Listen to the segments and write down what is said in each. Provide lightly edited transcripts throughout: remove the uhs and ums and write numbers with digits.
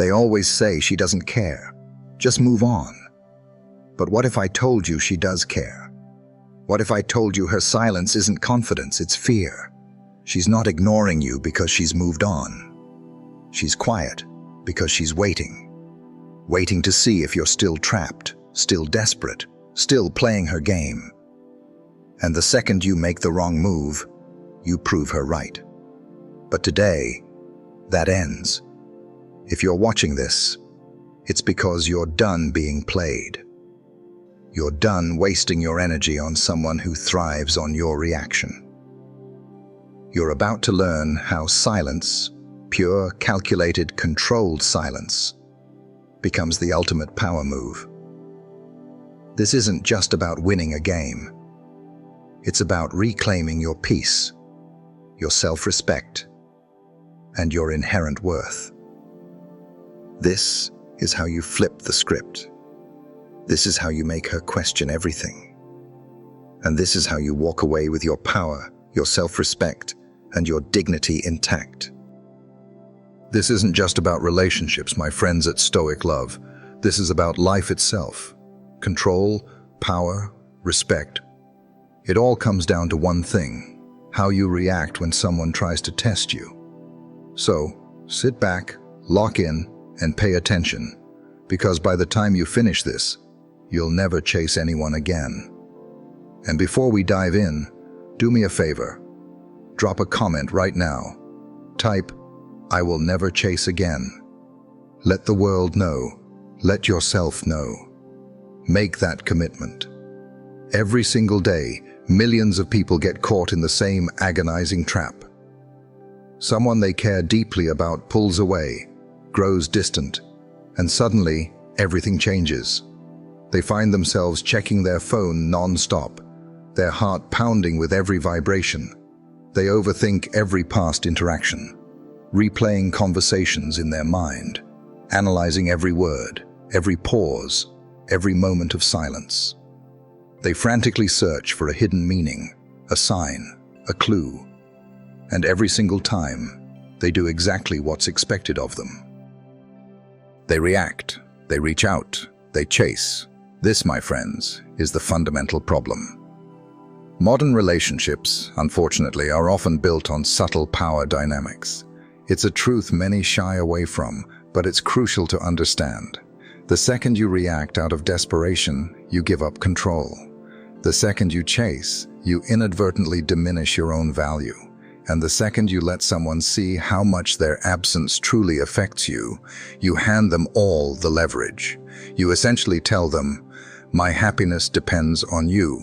They always say she doesn't care. Just move on. But what if I told you she does care? What if I told you her silence isn't confidence, it's fear? She's not ignoring you because she's moved on. She's quiet because she's waiting. Waiting to see if you're still trapped, still desperate, still playing her game. And the second you make the wrong move, you prove her right. But today, that ends. If you're watching this, it's because you're done being played. You're done wasting your energy on someone who thrives on your reaction. You're about to learn how silence, pure, calculated, controlled silence, becomes the ultimate power move. This isn't just about winning a game. It's about reclaiming your peace, your self-respect, and your inherent worth. This is how you flip the script. This is how you make her question everything. And this is how you walk away with your power, your self-respect, and your dignity intact. This isn't just about relationships, my friends at Stoic Love. This is about life itself. Control, power, respect. It all comes down to one thing: how you react when someone tries to test you. So, sit back, lock in, and pay attention, because by the time you finish this, you'll never chase anyone again. And before we dive in, do me a favor. Drop a comment right now. Type, "I will never chase again." Let the world know. Let yourself know. Make that commitment. Every single day, millions of people get caught in the same agonizing trap. Someone they care deeply about pulls away, grows distant, and suddenly everything changes. They find themselves checking their phone non-stop, their heart pounding with every vibration. They overthink every past interaction, replaying conversations in their mind, analyzing every word, every pause, every moment of silence. They frantically search for a hidden meaning, a sign, a clue, and every single time, they do exactly what's expected of them. They react, they reach out, they chase. This, my friends, is the fundamental problem. Modern relationships, unfortunately, are often built on subtle power dynamics. It's a truth many shy away from, but it's crucial to understand. The second you react out of desperation, you give up control. The second you chase, you inadvertently diminish your own value. And the second you let someone see how much their absence truly affects you, you hand them all the leverage. You essentially tell them, "My happiness depends on you."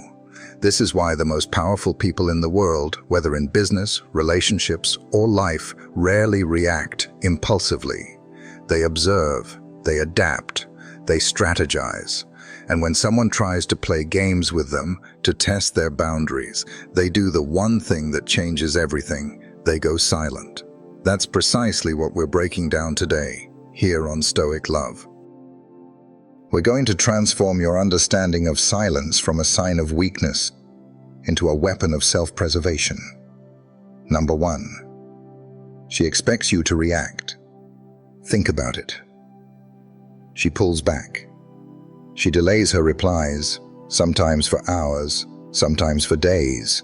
This is why the most powerful people in the world, whether in business, relationships, or life, rarely react impulsively. They observe, they adapt, they strategize. And when someone tries to play games with them, to test their boundaries, they do the one thing that changes everything: they go silent. That's precisely what we're breaking down today, here on Stoic Love. We're going to transform your understanding of silence from a sign of weakness into a weapon of self-preservation. Number 1. She expects you to react. Think about it. She pulls back. She delays her replies, sometimes for hours, sometimes for days.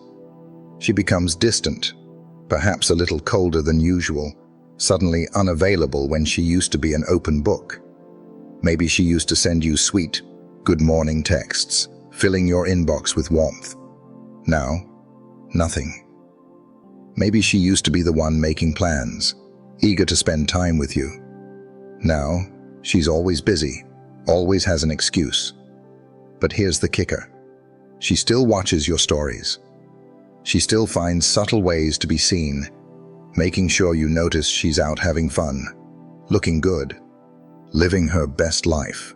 She becomes distant, perhaps a little colder than usual, suddenly unavailable when she used to be an open book. Maybe she used to send you sweet, good morning texts, filling your inbox with warmth. Now, nothing. Maybe she used to be the one making plans, eager to spend time with you. Now, she's always busy, always has an excuse. But here's the kicker. She still watches your stories. She still finds subtle ways to be seen, making sure you notice she's out having fun, looking good, living her best life.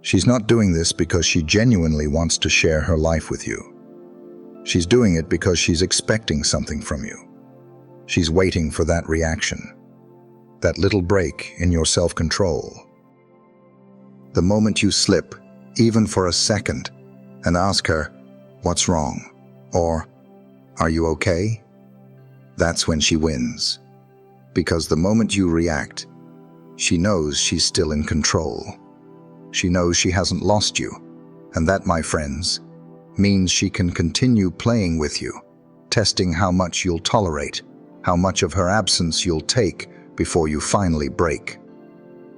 She's not doing this because she genuinely wants to share her life with you. She's doing it because she's expecting something from you. She's waiting for that reaction, that little break in your self-control. The moment you slip, even for a second, and ask her, "What's wrong?" or "Are you okay?" That's when she wins. Because the moment you react, She knows she's still in control. She knows she hasn't lost you, and that, my friends, means she can continue playing with you, testing how much you'll tolerate, how much of her absence you'll take before you finally break.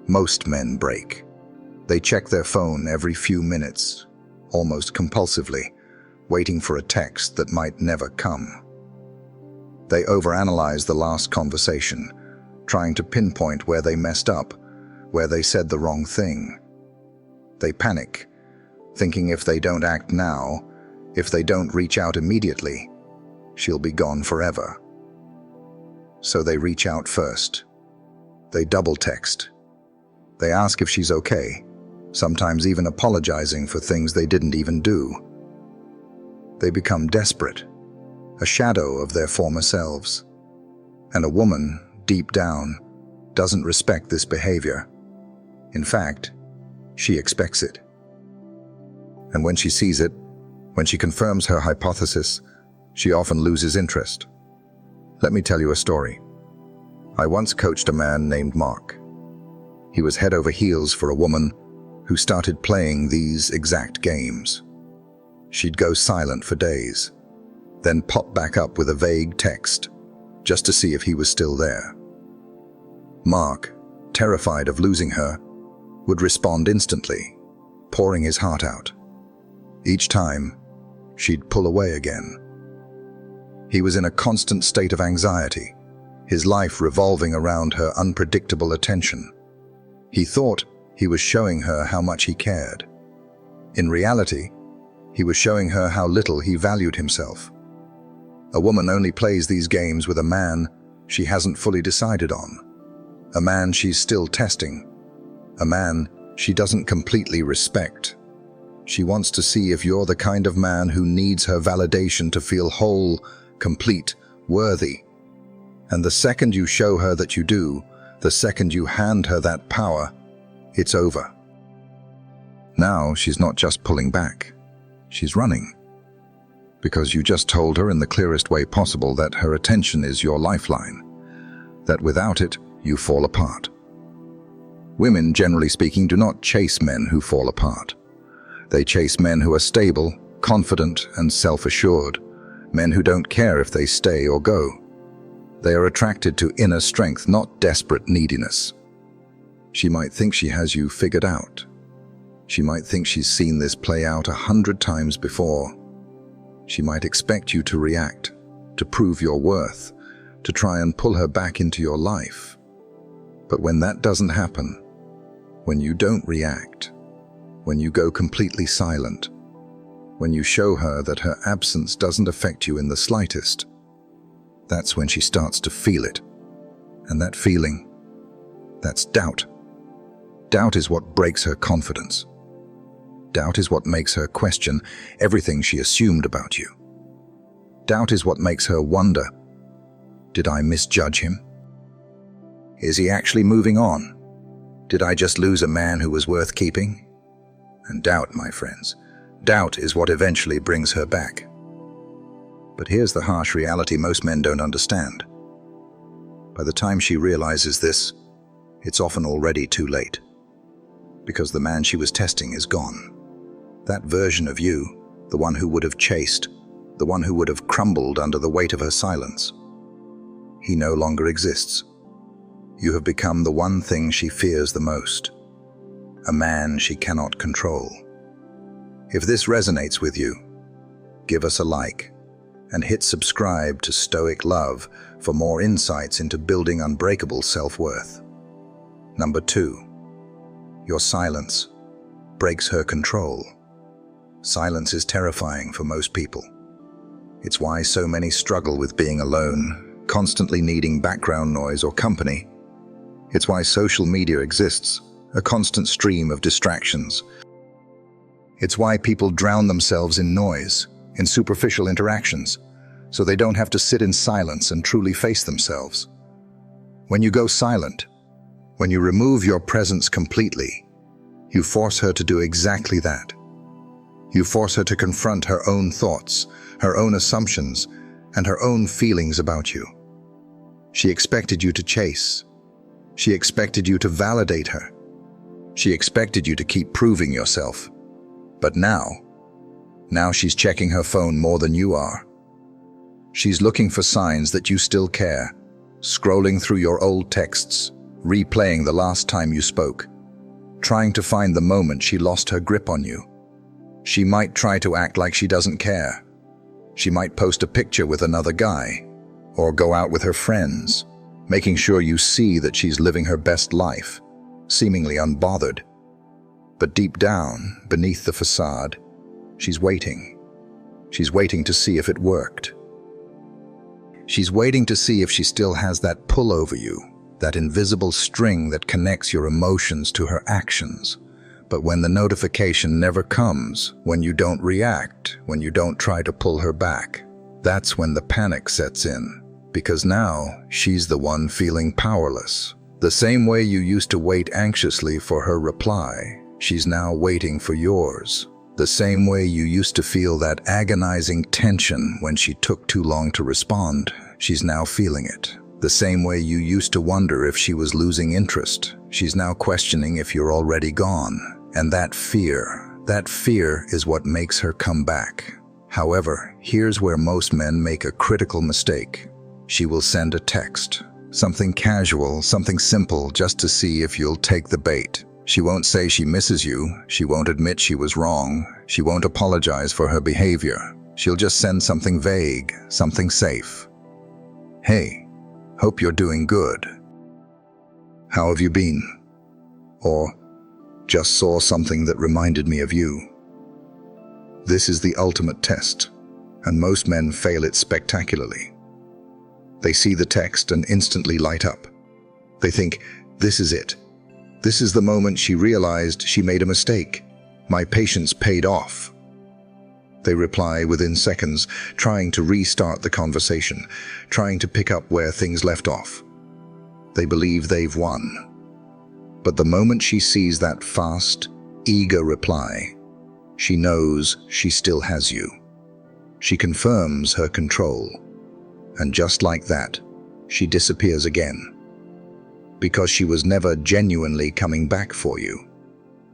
Most men break. They check their phone every few minutes, almost compulsively, waiting for a text that might never come. They overanalyze the last conversation, trying to pinpoint where they messed up, where they said the wrong thing. They panic, thinking if they don't act now, if they don't reach out immediately, she'll be gone forever. So they reach out first. They double text. They ask if she's okay, sometimes even apologizing for things they didn't even do. They become desperate, a shadow of their former selves. And a woman, deep down, doesn't respect this behavior. In fact, she expects it. And when she sees it, when she confirms her hypothesis, she often loses interest. Let me tell you a story. I once coached a man named Mark. He was head over heels for a woman who started playing these exact games. She'd go silent for days, then pop back up with a vague text, just to see if he was still there. Mark, terrified of losing her, would respond instantly, pouring his heart out. Each time, she'd pull away again. He was in a constant state of anxiety, his life revolving around her unpredictable attention. He thought he was showing her how much he cared. In reality, he was showing her how little he valued himself. A woman only plays these games with a man she hasn't fully decided on, a man she's still testing, a man she doesn't completely respect. She wants to see if you're the kind of man who needs her validation to feel whole, complete, worthy. And the second you show her that you do, the second you hand her that power, it's over. Now she's not just pulling back, she's running. Because you just told her in the clearest way possible that her attention is your lifeline, that without it, you fall apart. Women, generally speaking, do not chase men who fall apart. They chase men who are stable, confident, and self-assured, men who don't care if they stay or go. They are attracted to inner strength, not desperate neediness. She might think she has you figured out. She might think she's seen this play out 100 times before. She might expect you to react, to prove your worth, to try and pull her back into your life. But when that doesn't happen, when you don't react, when you go completely silent, when you show her that her absence doesn't affect you in the slightest, that's when she starts to feel it. And that feeling, that's doubt. Doubt is what breaks her confidence. Doubt is what makes her question everything she assumed about you. Doubt is what makes her wonder, did I misjudge him? Is he actually moving on? Did I just lose a man who was worth keeping? And doubt, my friends, doubt is what eventually brings her back. But here's the harsh reality most men don't understand. By the time she realizes this, it's often already too late. Because the man she was testing is gone. That version of you, the one who would have chased, the one who would have crumbled under the weight of her silence, he no longer exists. You have become the one thing she fears the most, a man she cannot control. If this resonates with you, give us a like and hit subscribe to Stoic Love for more insights into building unbreakable self-worth. Number 2, your silence breaks her control. Silence is terrifying for most people. It's why so many struggle with being alone, constantly needing background noise or company. It's why social media exists, a constant stream of distractions. It's why people drown themselves in noise, in superficial interactions, so they don't have to sit in silence and truly face themselves. When you go silent, when you remove your presence completely, you force her to do exactly that. You force her to confront her own thoughts, her own assumptions, and her own feelings about you. She expected you to chase. She expected you to validate her. She expected you to keep proving yourself. But now she's checking her phone more than you are. She's looking for signs that you still care, scrolling through your old texts, replaying the last time you spoke, trying to find the moment she lost her grip on you. She might try to act like she doesn't care. She might post a picture with another guy, or go out with her friends, making sure you see that she's living her best life, seemingly unbothered. But deep down, beneath the facade, she's waiting. She's waiting to see if it worked. She's waiting to see if she still has that pull over you, that invisible string that connects your emotions to her actions. But when the notification never comes, when you don't react, when you don't try to pull her back, that's when the panic sets in. Because now she's the one feeling powerless. The same way you used to wait anxiously for her reply, she's now waiting for yours. The same way you used to feel that agonizing tension when she took too long to respond, she's now feeling it. The same way you used to wonder if she was losing interest, she's now questioning if you're already gone. And that fear is what makes her come back. However, here's where most men make a critical mistake. She will send a text, something casual, something simple, just to see if you'll take the bait. She won't say she misses you. She won't admit she was wrong. She won't apologize for her behavior. She'll just send something vague, something safe. Hey, hope you're doing good. How have you been? Or just saw something that reminded me of you. This is the ultimate test, and most men fail it spectacularly. They see the text and instantly light up. They think, this is it. This is the moment she realized she made a mistake. My patience paid off. They reply within seconds, trying to restart the conversation, trying to pick up where things left off. They believe they've won. But the moment she sees that fast, eager reply, she knows she still has you. She confirms her control. And just like that, she disappears again. Because she was never genuinely coming back for you.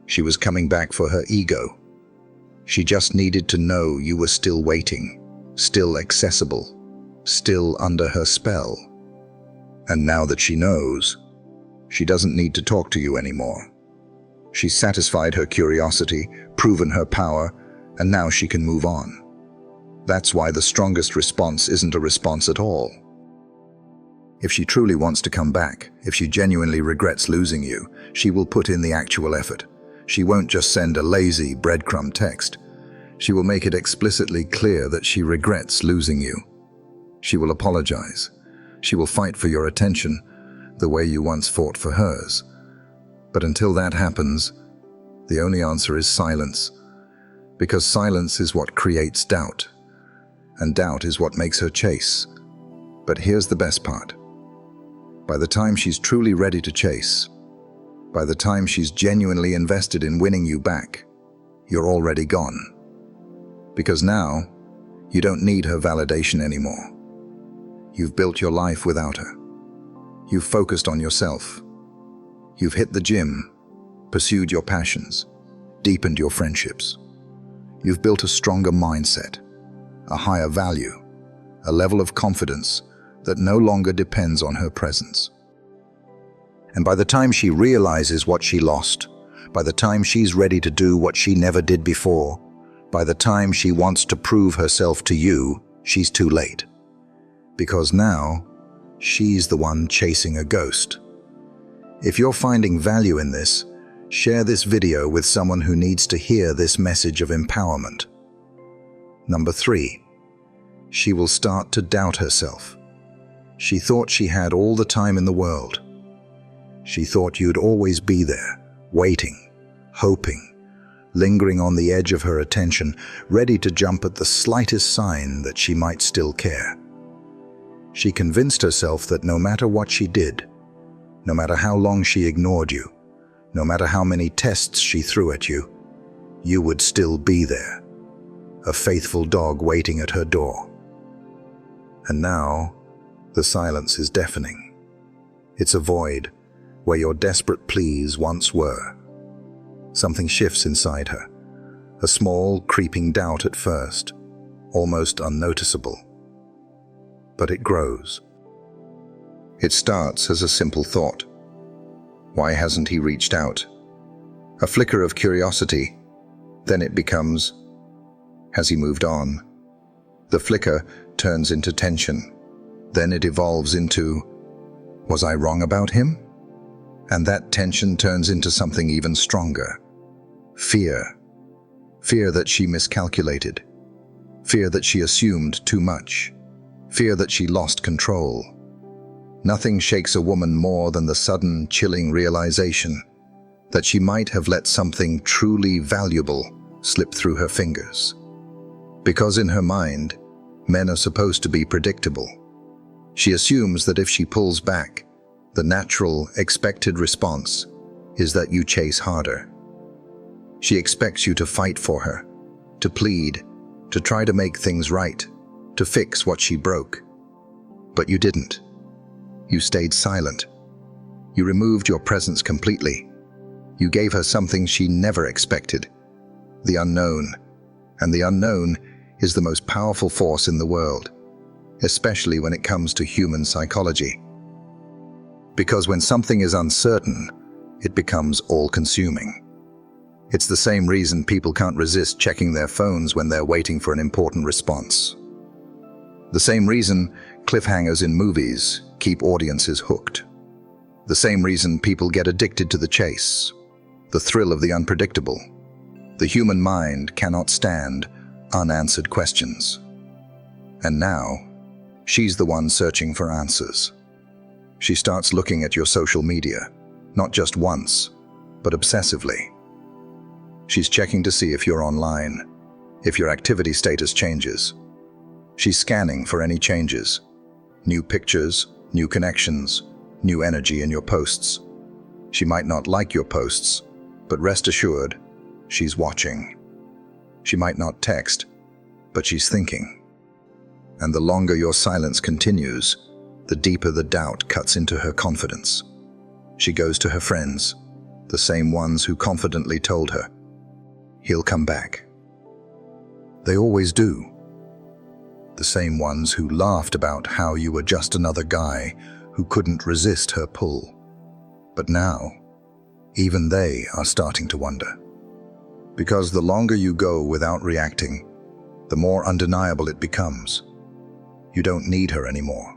She was coming back for her ego. She just needed to know you were still waiting, still accessible, still under her spell. And now that she knows, she doesn't need to talk to you anymore. She's satisfied her curiosity, proven her power, and now she can move on. That's why the strongest response isn't a response at all. If she truly wants to come back, if she genuinely regrets losing you, she will put in the actual effort. She won't just send a lazy breadcrumb text. She will make it explicitly clear that she regrets losing you. She will apologize. She will fight for your attention the way you once fought for hers. But until that happens, the only answer is silence. Because silence is what creates doubt. And doubt is what makes her chase. But here's the best part. By the time she's truly ready to chase, by the time she's genuinely invested in winning you back, you're already gone. Because now, you don't need her validation anymore. You've built your life without her. You've focused on yourself. You've hit the gym, pursued your passions, deepened your friendships. You've built a stronger mindset, a higher value, a level of confidence that no longer depends on her presence. And by the time she realizes what she lost, by the time she's ready to do what she never did before, by the time she wants to prove herself to you, she's too late. Because now, she's the one chasing a ghost. If you're finding value in this, share this video with someone who needs to hear this message of empowerment. Number 3, she will start to doubt herself. She thought she had all the time in the world. She thought you'd always be there, waiting, hoping, lingering on the edge of her attention, ready to jump at the slightest sign that she might still care. She convinced herself that no matter what she did, no matter how long she ignored you, no matter how many tests she threw at you, you would still be there, a faithful dog waiting at her door. And now, the silence is deafening. It's a void, where your desperate pleas once were. Something shifts inside her, a small, creeping doubt at first, almost unnoticeable. But it grows. It starts as a simple thought. Why hasn't he reached out? A flicker of curiosity. Then it becomes, has he moved on? The flicker turns into tension. Then it evolves into, was I wrong about him? And that tension turns into something even stronger. Fear. Fear that she miscalculated. Fear that she assumed too much. Fear that she lost control. Nothing shakes a woman more than the sudden, chilling realization that she might have let something truly valuable slip through her fingers. Because in her mind, men are supposed to be predictable. She assumes that if she pulls back, the natural, expected response is that you chase harder. She expects you to fight for her, to plead, to try to make things right, to fix what she broke. But you didn't. You stayed silent. You removed your presence completely. You gave her something she never expected, the unknown. And the unknown is the most powerful force in the world, especially when it comes to human psychology. Because when something is uncertain, it becomes all-consuming. It's the same reason people can't resist checking their phones when they're waiting for an important response. The same reason cliffhangers in movies keep audiences hooked. The same reason people get addicted to the chase, the thrill of the unpredictable. The human mind cannot stand unanswered questions. And now, she's the one searching for answers. She starts looking at your social media, not just once, but obsessively. She's checking to see if you're online, if your activity status changes. She's scanning for any changes, new pictures, new connections, new energy in your posts. She might not like your posts, but rest assured, she's watching. She might not text, but she's thinking. And the longer your silence continues, the deeper the doubt cuts into her confidence. She goes to her friends, the same ones who confidently told her, he'll come back. They always do. The same ones who laughed about how you were just another guy who couldn't resist her pull. But now, even they are starting to wonder. Because the longer you go without reacting, the more undeniable it becomes. You don't need her anymore.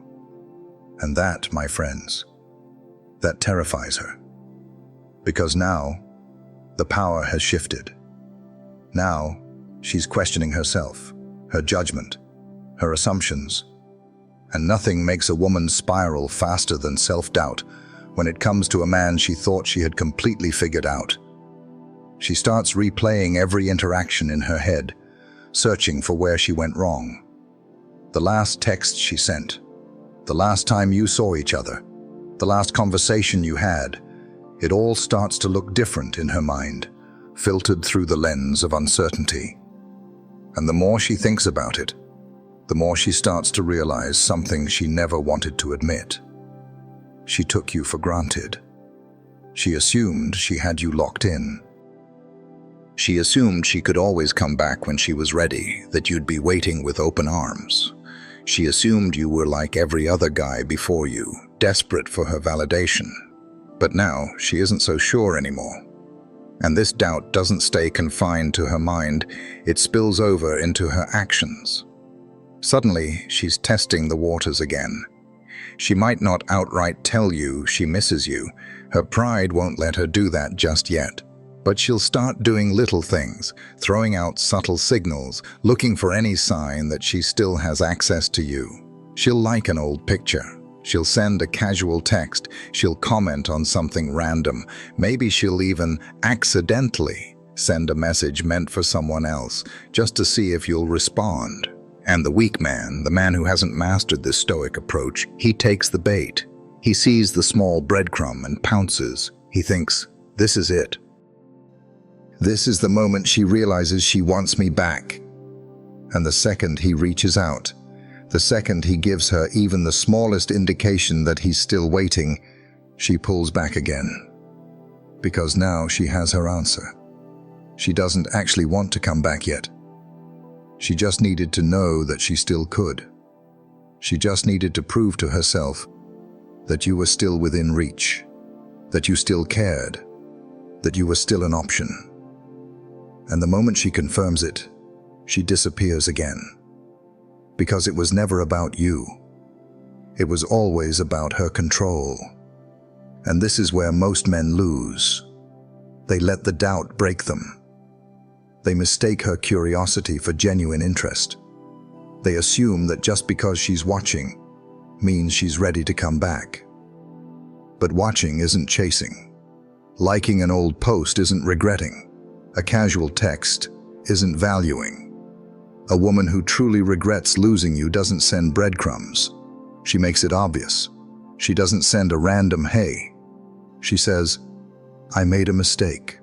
And that, my friends, that terrifies her. Because now, the power has shifted. Now, she's questioning herself, her judgment, her assumptions. And nothing makes a woman spiral faster than self-doubt when it comes to a man she thought she had completely figured out. She starts replaying every interaction in her head, searching for where she went wrong. The last text she sent, the last time you saw each other, the last conversation you had, it all starts to look different in her mind, filtered through the lens of uncertainty. And the more she thinks about it, the more she starts to realize something she never wanted to admit. She took you for granted. She assumed she had you locked in. She assumed she could always come back when she was ready, that you'd be waiting with open arms. She assumed you were like every other guy before you, desperate for her validation. But now, she isn't so sure anymore. And this doubt doesn't stay confined to her mind, it spills over into her actions. Suddenly, she's testing the waters again. She might not outright tell you she misses you. Her pride won't let her do that just yet. But she'll start doing little things, throwing out subtle signals, looking for any sign that she still has access to you. She'll like an old picture. She'll send a casual text. She'll comment on something random. Maybe she'll even accidentally send a message meant for someone else, just to see if you'll respond. And the weak man, the man who hasn't mastered this Stoic approach, he takes the bait. He sees the small breadcrumb and pounces. He thinks, this is it. This is the moment she realizes she wants me back. And the second he reaches out, the second he gives her even the smallest indication that he's still waiting, She pulls back again, because now she has her answer. She doesn't actually want to come back yet. She just needed to know that she still could. She just needed to prove to herself that you were still within reach, that you still cared, that you were still an option. And the moment she confirms it, she disappears again. Because it was never about you. It was always about her control. And this is where most men lose. They let the doubt break them. They mistake her curiosity for genuine interest. They assume that just because she's watching means she's ready to come back. But watching isn't chasing. Liking an old post isn't regretting. A casual text isn't valuing. A woman who truly regrets losing you doesn't send breadcrumbs. She makes it obvious. She doesn't send a random "hey." She says, "I made a mistake.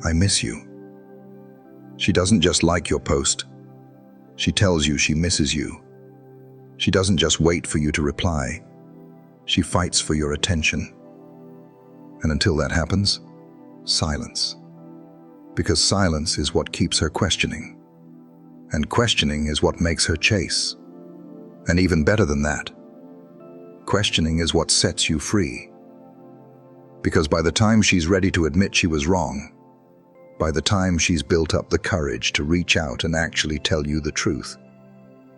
I miss you." She doesn't just like your post. She tells you she misses you. She doesn't just wait for you to reply. She fights for your attention. And until that happens, silence. Because silence is what keeps her questioning. And questioning is what makes her chase. And even better than that, questioning is what sets you free. Because by the time she's ready to admit she was wrong, by the time she's built up the courage to reach out and actually tell you the truth,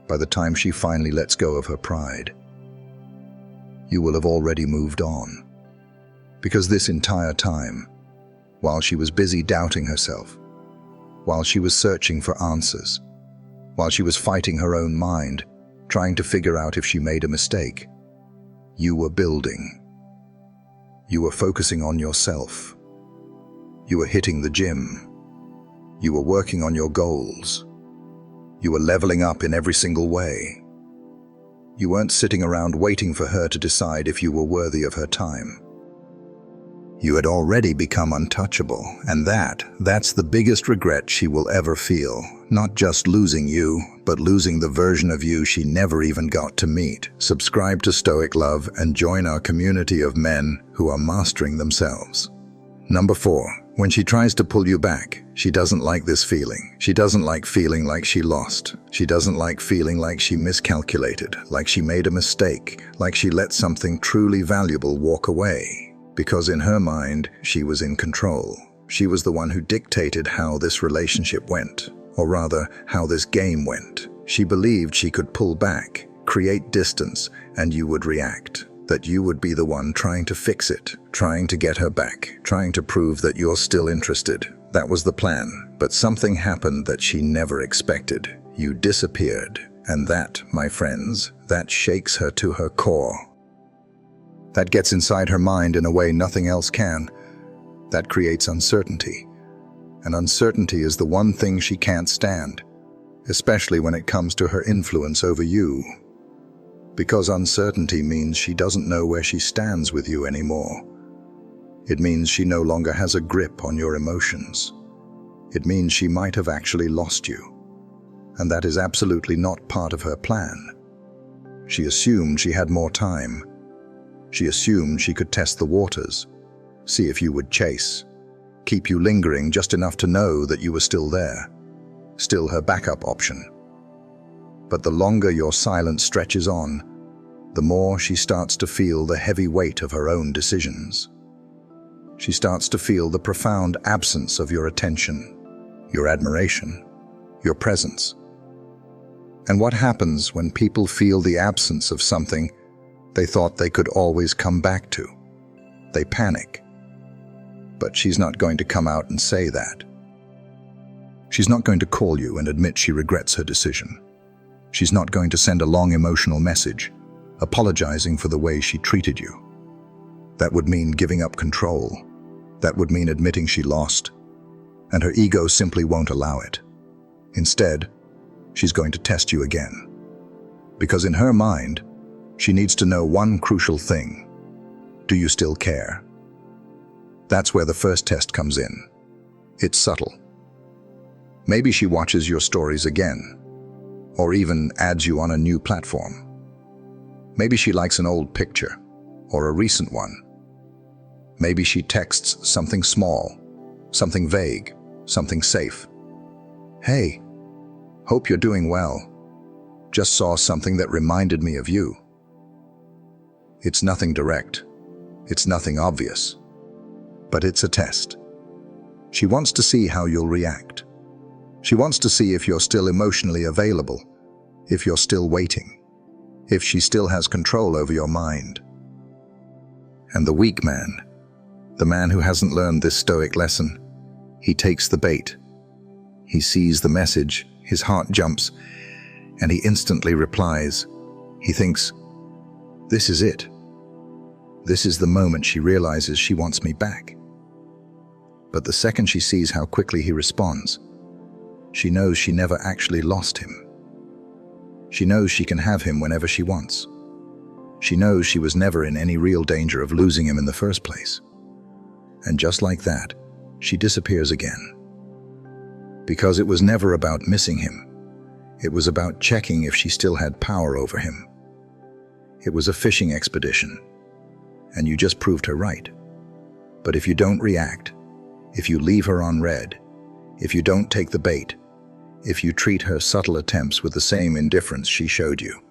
by the time she finally lets go of her pride, you will have already moved on. Because this entire time, while she was busy doubting herself, while she was searching for answers, while she was fighting her own mind, trying to figure out if she made a mistake, you were building. You were focusing on yourself. You were hitting the gym. You were working on your goals. You were leveling up in every single way. You weren't sitting around waiting for her to decide if you were worthy of her time. You had already become untouchable, and that's the biggest regret she will ever feel. Not just losing you, but losing the version of you she never even got to meet. Subscribe to Stoic Love and join our community of men who are mastering themselves. Number 4. When she tries to pull you back, she doesn't like this feeling. She doesn't like feeling like she lost. She doesn't like feeling like she miscalculated, like she made a mistake, like she let something truly valuable walk away. Because in her mind, she was in control. She was the one who dictated how this relationship went, or rather, how this game went. She believed she could pull back, create distance, and you would react. That you would be the one trying to fix it, trying to get her back, trying to prove that you're still interested. That was the plan, but something happened that she never expected. You disappeared, and that, my friends, that shakes her to her core. That gets inside her mind in a way nothing else can. That creates uncertainty. And uncertainty is the one thing she can't stand, especially when it comes to her influence over you. Because uncertainty means she doesn't know where she stands with you anymore. It means she no longer has a grip on your emotions. It means she might have actually lost you. And that is absolutely not part of her plan. She assumed she had more time. She assumed she could test the waters, see if you would chase, keep you lingering just enough to know that you were still there, still her backup option. But the longer your silence stretches on, the more she starts to feel the heavy weight of her own decisions. She starts to feel the profound absence of your attention, your admiration, your presence. And what happens when people feel the absence of something they thought they could always come back to? They panic. But she's not going to come out and say that. She's not going to call you and admit she regrets her decision. She's not going to send a long emotional message, apologizing for the way she treated you. That would mean giving up control. That would mean admitting she lost. And her ego simply won't allow it. Instead, she's going to test you again. Because in her mind, she needs to know one crucial thing. Do you still care? That's where the first test comes in. It's subtle. Maybe she watches your stories again, or even adds you on a new platform. Maybe she likes an old picture, or a recent one. Maybe she texts something small, something vague, something safe. Hey, hope you're doing well. Just saw something that reminded me of you. It's nothing direct. It's nothing obvious. But it's a test. She wants to see how you'll react. She wants to see if you're still emotionally available, if you're still waiting, if she still has control over your mind. And the weak man, the man who hasn't learned this Stoic lesson, he takes the bait. He sees the message, his heart jumps, and he instantly replies. He thinks, this is it. This is the moment she realizes she wants me back. But the second she sees how quickly he responds, she knows she never actually lost him. She knows she can have him whenever she wants. She knows she was never in any real danger of losing him in the first place. And just like that, she disappears again. Because it was never about missing him. It was about checking if she still had power over him. It was a fishing expedition, and you just proved her right. But if you don't react, if you leave her on red, if you don't take the bait, if you treat her subtle attempts with the same indifference she showed you,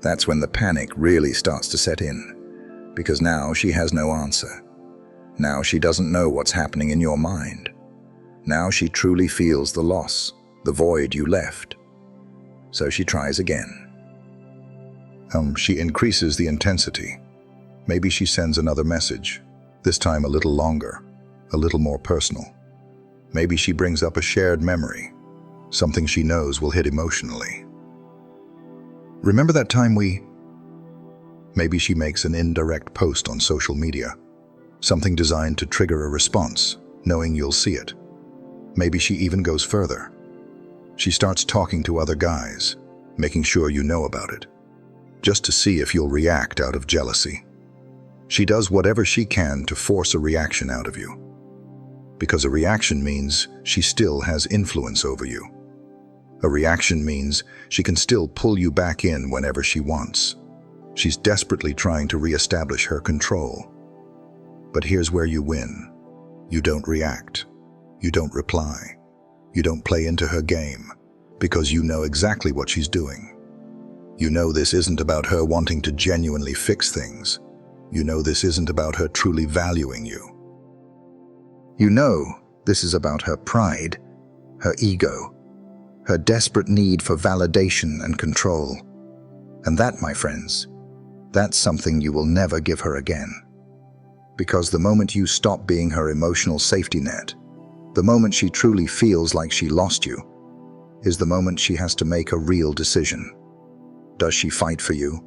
that's when the panic really starts to set in, because now she has no answer. Now she doesn't know what's happening in your mind. Now she truly feels the loss, the void you left. So she tries again. She increases the intensity. Maybe she sends another message, this time a little longer, a little more personal. Maybe she brings up a shared memory, something she knows will hit emotionally. Remember that time Maybe she makes an indirect post on social media, something designed to trigger a response, knowing you'll see it. Maybe she even goes further. She starts talking to other guys, making sure you know about it, just to see if you'll react out of jealousy. She does whatever she can to force a reaction out of you, because a reaction means she still has influence over you. A reaction means she can still pull you back in whenever she wants. She's desperately trying to reestablish her control. But here's where you win. You don't react. You don't reply. You don't play into her game, because you know exactly what she's doing. You know this isn't about her wanting to genuinely fix things. You know this isn't about her truly valuing you. You know this is about her pride, her ego, her desperate need for validation and control. And that, my friends, that's something you will never give her again. Because the moment you stop being her emotional safety net, the moment she truly feels like she lost you, is the moment she has to make a real decision. Does she fight for you?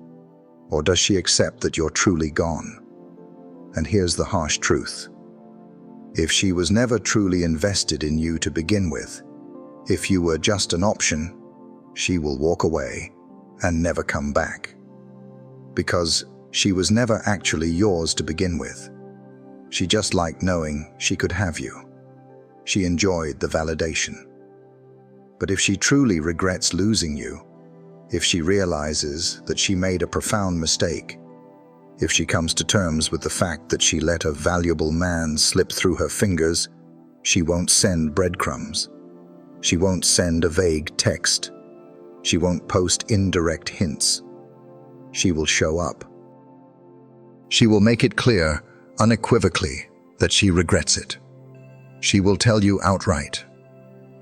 Or does she accept that you're truly gone? And here's the harsh truth. If she was never truly invested in you to begin with, if you were just an option, she will walk away and never come back. Because she was never actually yours to begin with. She just liked knowing she could have you. She enjoyed the validation. But if she truly regrets losing you, if she realizes that she made a profound mistake, if she comes to terms with the fact that she let a valuable man slip through her fingers, she won't send breadcrumbs. She won't send a vague text. She won't post indirect hints. She will show up. She will make it clear, unequivocally, that she regrets it. She will tell you outright.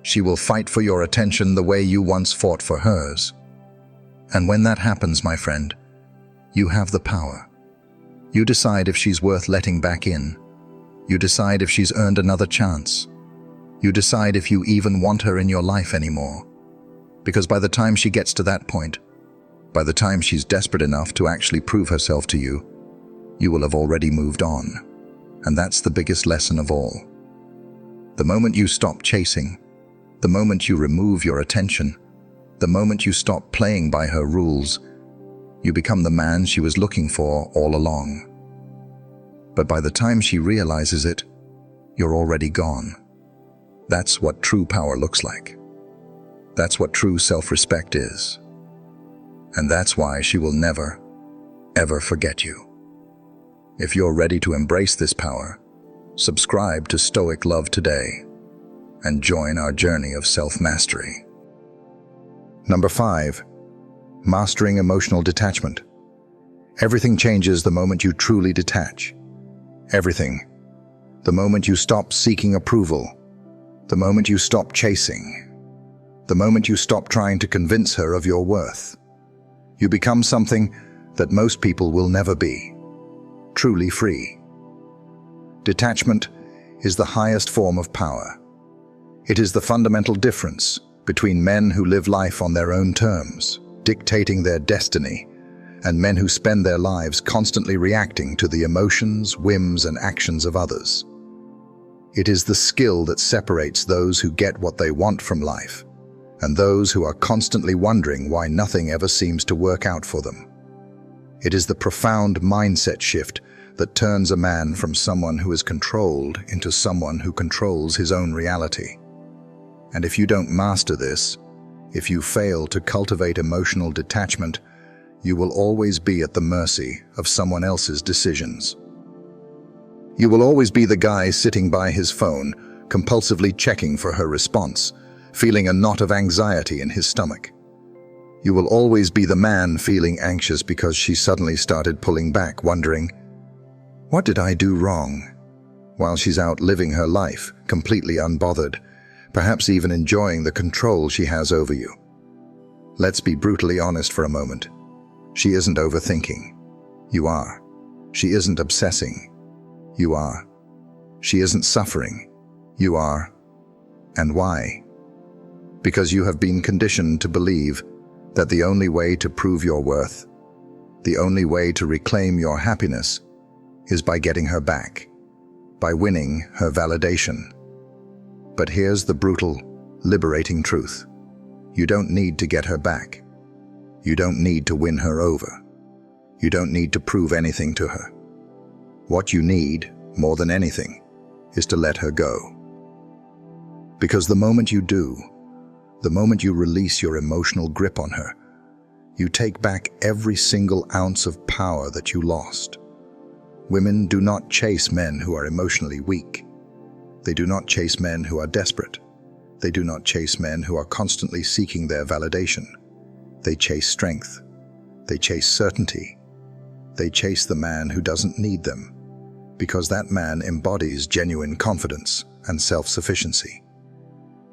She will fight for your attention the way you once fought for hers. And when that happens, my friend, you have the power. You decide if she's worth letting back in. You decide if she's earned another chance. You decide if you even want her in your life anymore. Because by the time she gets to that point, by the time she's desperate enough to actually prove herself to you, you will have already moved on. And that's the biggest lesson of all. The moment you stop chasing, the moment you remove your attention, the moment you stop playing by her rules, you become the man she was looking for all along. But by the time she realizes it, you're already gone. That's what true power looks like. That's what true self-respect is. And that's why she will never, ever forget you. If you're ready to embrace this power, subscribe to Stoic Love today and join our journey of self-mastery. Number 5. Mastering emotional detachment. Everything changes the moment you truly detach. Everything. The moment you stop seeking approval. The moment you stop chasing. The moment you stop trying to convince her of your worth. You become something that most people will never be. Truly free. Detachment is the highest form of power. It is the fundamental difference between men who live life on their own terms, dictating their destiny, and men who spend their lives constantly reacting to the emotions, whims, and actions of others. It is the skill that separates those who get what they want from life and those who are constantly wondering why nothing ever seems to work out for them. It is the profound mindset shift that turns a man from someone who is controlled into someone who controls his own reality. And if you don't master this, if you fail to cultivate emotional detachment, you will always be at the mercy of someone else's decisions. You will always be the guy sitting by his phone, compulsively checking for her response, feeling a knot of anxiety in his stomach. You will always be the man feeling anxious because she suddenly started pulling back, wondering, "What did I do wrong?" While she's out living her life, completely unbothered, perhaps even enjoying the control she has over you. Let's be brutally honest for a moment. She isn't overthinking. You are. She isn't obsessing. You are. She isn't suffering. You are. And why? Because you have been conditioned to believe that the only way to prove your worth, the only way to reclaim your happiness, is by getting her back, by winning her validation. But here's the brutal, liberating truth. You don't need to get her back. You don't need to win her over. You don't need to prove anything to her. What you need, more than anything, is to let her go. Because the moment you do, the moment you release your emotional grip on her, you take back every single ounce of power that you lost. Women do not chase men who are emotionally weak. They do not chase men who are desperate. They do not chase men who are constantly seeking their validation. They chase strength. They chase certainty. They chase the man who doesn't need them, because that man embodies genuine confidence and self-sufficiency.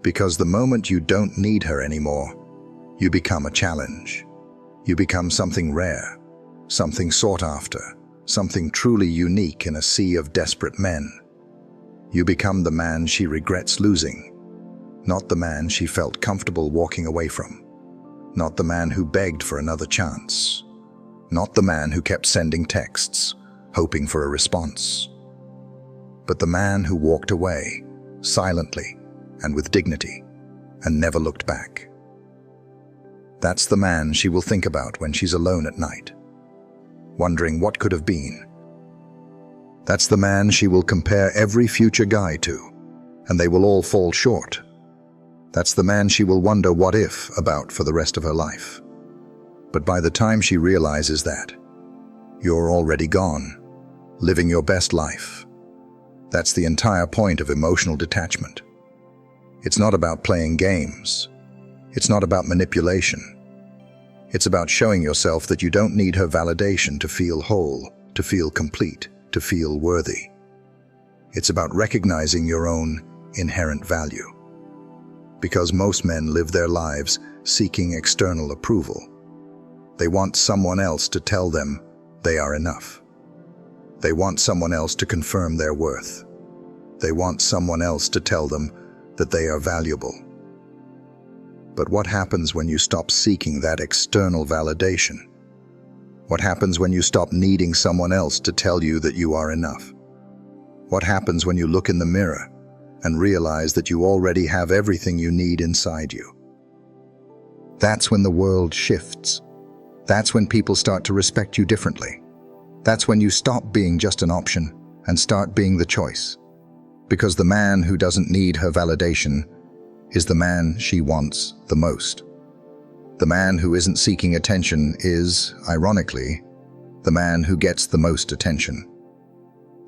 Because the moment you don't need her anymore, you become a challenge. You become something rare, something sought after, something truly unique in a sea of desperate men. You become the man she regrets losing, not the man she felt comfortable walking away from, not the man who begged for another chance, not the man who kept sending texts, hoping for a response, but the man who walked away, silently and with dignity, and never looked back. That's the man she will think about when she's alone at night, wondering what could have been. That's the man she will compare every future guy to, and they will all fall short. That's the man she will wonder what if about for the rest of her life. But by the time she realizes that, you're already gone, living your best life. That's the entire point of emotional detachment. It's not about playing games. It's not about manipulation. It's about showing yourself that you don't need her validation to feel whole, to feel complete, to feel worthy. It's about recognizing your own inherent value. Because most men live their lives seeking external approval. They want someone else to tell them they are enough. They want someone else to confirm their worth. They want someone else to tell them that they are valuable. But what happens when you stop seeking that external validation? What happens when you stop needing someone else to tell you that you are enough? What happens when you look in the mirror and realize that you already have everything you need inside you? That's when the world shifts. That's when people start to respect you differently. That's when you stop being just an option and start being the choice. Because the man who doesn't need her validation is the man she wants the most. The man who isn't seeking attention is, ironically, the man who gets the most attention.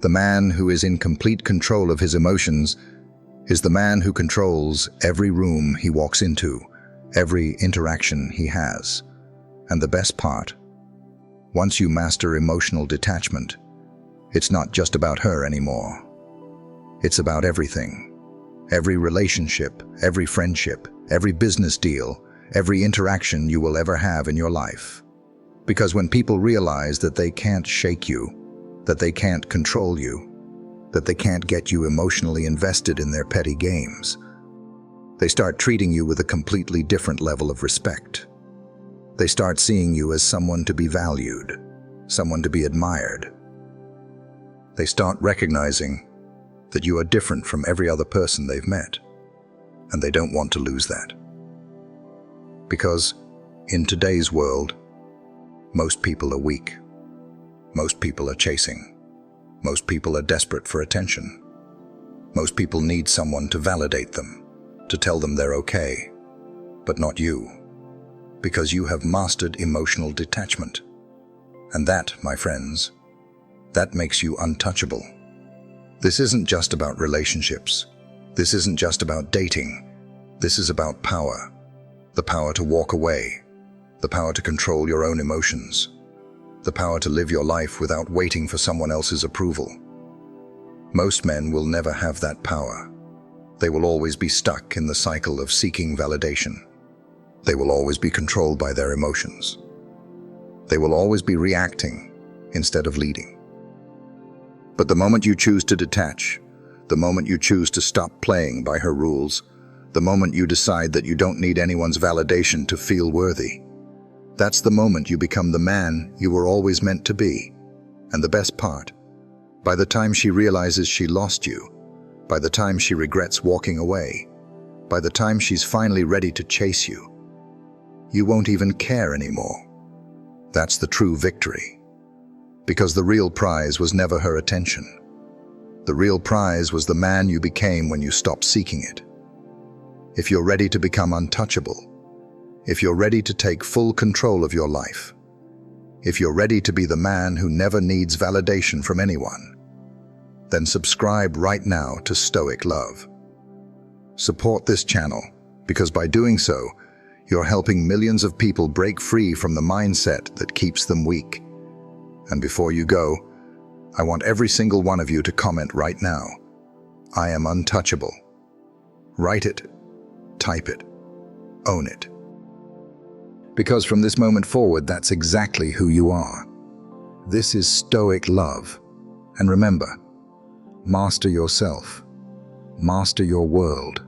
The man who is in complete control of his emotions is the man who controls every room he walks into, every interaction he has. And the best part, once you master emotional detachment, it's not just about her anymore. It's about everything. Every relationship, every friendship, every business deal, every interaction you will ever have in your life. Because when people realize that they can't shake you, that they can't control you, that they can't get you emotionally invested in their petty games, they start treating you with a completely different level of respect. They start seeing you as someone to be valued, someone to be admired. They start recognizing that you are different from every other person they've met, and they don't want to lose that. Because in today's world, most people are weak. Most people are chasing. Most people are desperate for attention. Most people need someone to validate them, to tell them they're okay, but not you, because you have mastered emotional detachment. And that, my friends, that makes you untouchable. This isn't just about relationships. This isn't just about dating. This is about power. The power to walk away. The power to control your own emotions. The power to live your life without waiting for someone else's approval. Most men will never have that power. They will always be stuck in the cycle of seeking validation. They will always be controlled by their emotions. They will always be reacting instead of leading. But the moment you choose to detach, the moment you choose to stop playing by her rules, the moment you decide that you don't need anyone's validation to feel worthy, that's the moment you become the man you were always meant to be. And the best part, by the time she realizes she lost you, by the time she regrets walking away, by the time she's finally ready to chase you, you won't even care anymore. That's the true victory. Because the real prize was never her attention. The real prize was the man you became when you stopped seeking it. If you're ready to become untouchable, if you're ready to take full control of your life, if you're ready to be the man who never needs validation from anyone, then subscribe right now to Stoic Love. Support this channel, because by doing so, you're helping millions of people break free from the mindset that keeps them weak. And before you go, I want every single one of you to comment right now, "I am untouchable." Write it, type it, own it. Because from this moment forward, that's exactly who you are. This is Stoic Love. And remember, master yourself, master your world,